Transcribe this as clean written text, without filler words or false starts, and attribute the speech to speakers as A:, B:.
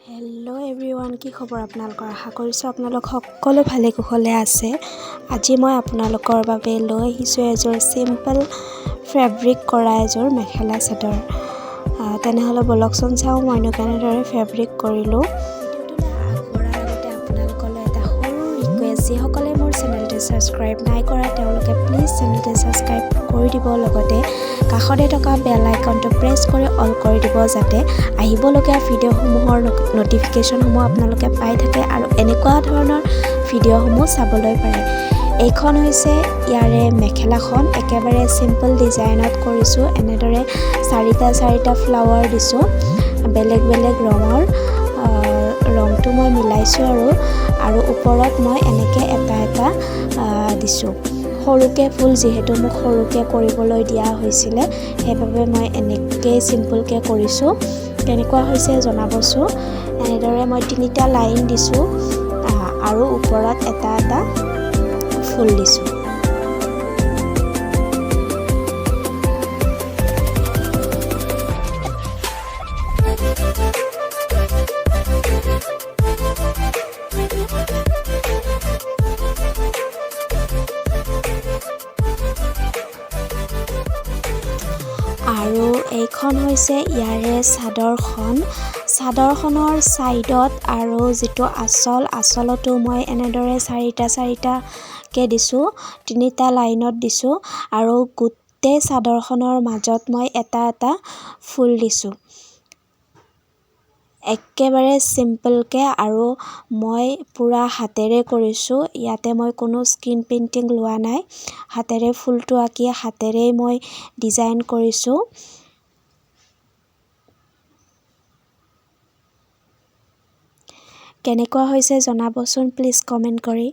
A: Hello' everyone, কি খবৰ আপোনালোকৰ? আশা কৰিছোঁ আপোনালোক সকলো ভালে কুশলে আছে। আজি মই আপোনালোকৰ বাবে লৈ আহিছোঁ এযোৰ চিম্পল ফেব্ৰিক কৰা এযোৰ মেখেলা চাদৰ। তেনেহ'লে বলকচোন চাওঁ মইনো কেনেদৰে ফেব্ৰিক কৰিলোঁ। আগবঢ়াৰ আগতে আপোনালোকলৈ এটা সৰু ৰিকুৱেষ্ট, যিসকলে মোৰ চেনেলটো ছাবস্ক্ৰাইব নাই কৰা তেওঁলোকে প্লিজ চেনেলটো ছাবস্ক্ৰাইব কৰি দিব, লগতে কাষতে থকা বেল আইকনটো প্ৰেছ কৰি অল কৰি দিব, যাতে আহিবলগীয়া ভিডিঅ'সমূহৰ ন'টিফিকেশ্যনসমূহ আপোনালোকে পাই থাকে আৰু এনেকুৱা ধৰণৰ ভিডিঅ'সমূহ চাবলৈ পাৰে। এইখন হৈছে ইয়াৰে মেখেলাখন, একেবাৰে চিম্পল ডিজাইনত কৰিছোঁ। এনেদৰে চাৰিটা ফ্লাৱাৰ দিছোঁ, বেলেগ বেলেগ ৰঙৰ। ৰংটো মই মিলাইছোঁ আৰু ওপৰত মই এনেকৈ এটা দিছোঁ। সৰুকৈ ফুল, যিহেতু মোক সৰুকৈ কৰিবলৈ দিয়া হৈছিলে, সেইবাবে মই এনেকৈ চিম্পলকৈ কৰিছোঁ। কেনেকুৱা হৈছে জনাবচোন। এনেদৰে মই 3টা লাইন দিছোঁ আৰু ওপৰত এটা ফুল দিছোঁ। আৰু এইখন হৈছে ইয়াৰে চাদৰখনৰ ছাইডত আৰু যিটো আঁচলতো মই এনেদৰে চাৰিটাকৈ দিছোঁ, 3টা লাইনত দিছোঁ আৰু গোটেই চাদৰখনৰ মাজত মই এটা ফুল দিছোঁ। একেবাৰে চিম্পলকৈ, আৰু মই পূৰা হাতেৰে কৰিছোঁ। ইয়াতে মই কোনো স্ক্ৰীন পেইণ্টিং লোৱা নাই, হাতেৰে ফুলটো আঁকি হাতেৰেই মই ডিজাইন কৰিছোঁ। কেনেকুৱা হৈছে জনাবচোন প্লিজ কমেণ্ট কৰি।